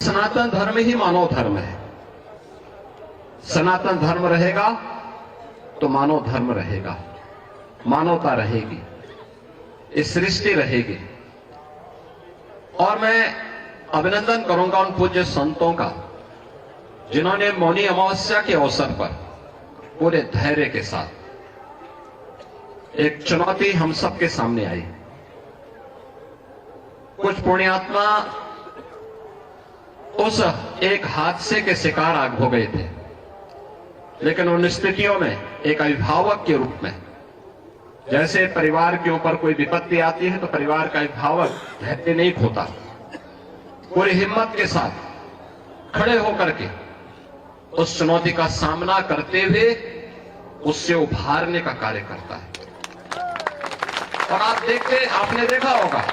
सनातन धर्म ही मानव धर्म है। सनातन धर्म रहेगा तो मानव धर्म रहेगा, मानवता रहेगी, इस सृष्टि रहेगी। और मैं अभिनंदन करूंगा उन पूज्य संतों का जिन्होंने मौनी अमावस्या के अवसर पर पूरे धैर्य के साथ एक चुनौती हम सबके सामने आई। कुछ पुण्यात्मा उस एक हादसे के शिकार आग हो गए थे, लेकिन उन स्थितियों में एक अभिभावक के रूप में, जैसे परिवार के ऊपर कोई विपत्ति आती है तो परिवार का अभिभावक धैर्य नहीं खोता, पूरी हिम्मत के साथ खड़े होकर के उस चुनौती का सामना करते हुए उससे उभारने का कार्य करता है। और आपने देखा होगा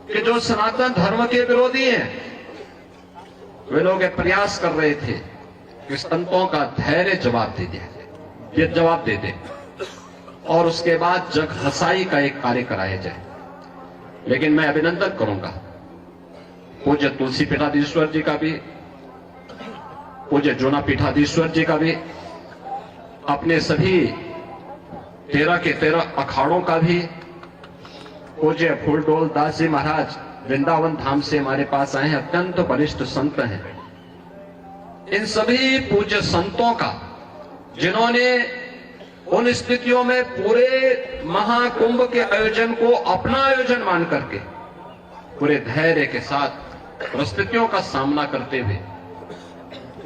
कि जो सनातन धर्म के विरोधी हैं, वे लोग एक प्रयास कर रहे थे कि संतों का धैर्य जवाब दे दिया, ये जवाब दे दे और उसके बाद जग हसाई का एक कार्य कराया जाए। लेकिन मैं अभिनंदन करूंगा पूज्य तुलसी पीठाधीश्वर जी का भी, पूज्य जूना पीठाधीश्वर जी का भी, अपने सभी 13 के 13 अखाड़ों का भी, पूज्य फूलडोल दास जी महाराज वृंदावन धाम से हमारे पास आए हैं, अत्यंत वरिष्ठ संत हैं। इन सभी पूज्य संतों का जिन्होंने उन स्थितियों में पूरे महाकुंभ के आयोजन को अपना आयोजन मान करके पूरे धैर्य के साथ परिस्थितियों का सामना करते हुए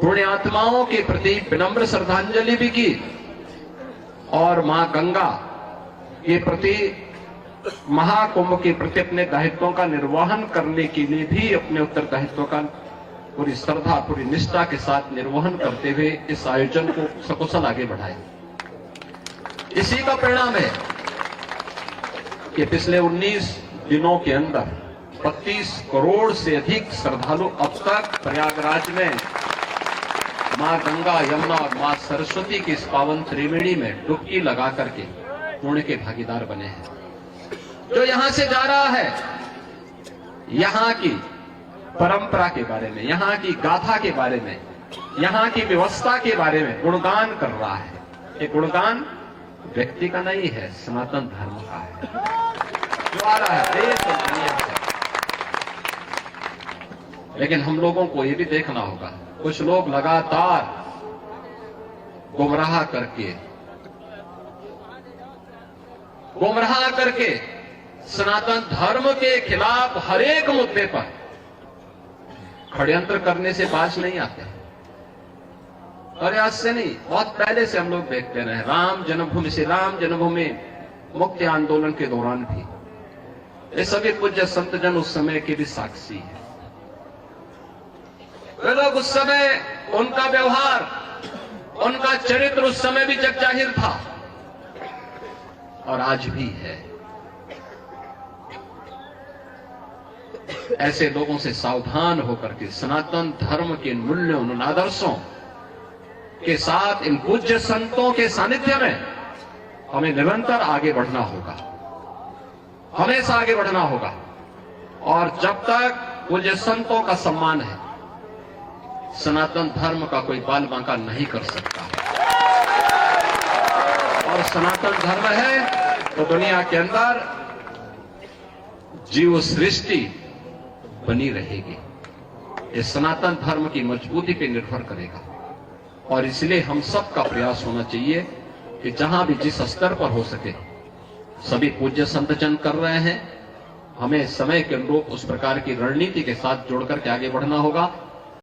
पुण्य आत्माओं के प्रति विनम्र श्रद्धांजलि भी की और मां गंगा के प्रति, महाकुंभ के प्रति अपने दायित्वों का निर्वहन करने के लिए भी अपने उत्तरदायित्वों का पूरी श्रद्धा, पूरी निष्ठा के साथ निर्वहन करते हुए इस आयोजन को सकुशल आगे बढ़ाए। इसी का परिणाम है कि पिछले 19 दिनों के अंदर 32 करोड़ से अधिक श्रद्धालु अब तक प्रयागराज में मां गंगा, यमुना और मां सरस्वती की इस पावन त्रिवेणी में डुबकी लगा करके पुण्य के भागीदार बने हैं। जो यहां से जा रहा है, यहां की परंपरा के बारे में, यहां की गाथा के बारे में, यहां की व्यवस्था के बारे में गुणगान कर रहा है। ये गुणगान व्यक्ति का नहीं है, सनातन धर्म का है जो आ रहा है देश और दुनिया से। लेकिन हम लोगों को यह भी देखना होगा, कुछ लोग लगातार गुमराह करके सनातन धर्म के खिलाफ हर एक मुद्दे पर षड्यंत्र करने से बाज नहीं आते। और आज से नहीं, बहुत पहले से हम लोग देखते रहे। राम जन्मभूमि से, राम जन्मभूमि मुक्ति आंदोलन के दौरान भी ये सभी पूज्य संत जन उस समय के भी साक्षी है। वे लोग उस समय, उनका व्यवहार, उनका चरित्र उस समय भी जग जाहिर था और आज भी है। ऐसे लोगों से सावधान होकर के सनातन धर्म के मूल्यों, उन आदर्शों के साथ इन पूज्य संतों के सानिध्य में हमें निरंतर आगे बढ़ना होगा, हमेशा आगे बढ़ना होगा। और जब तक पूज्य संतों का सम्मान है, सनातन धर्म का कोई बाल बांका नहीं कर सकता। और सनातन धर्म है तो दुनिया के अंदर जीव सृष्टि बनी रहेगी। ये सनातन धर्म की मजबूती पे निर्भर करेगा। और इसलिए हम सब का प्रयास होना चाहिए कि जहां भी जिस स्तर पर हो सके, सभी पूज्य संत जन कर रहे हैं, हमें समय के अनुरूप उस प्रकार की रणनीति के साथ जोड़कर के आगे बढ़ना होगा।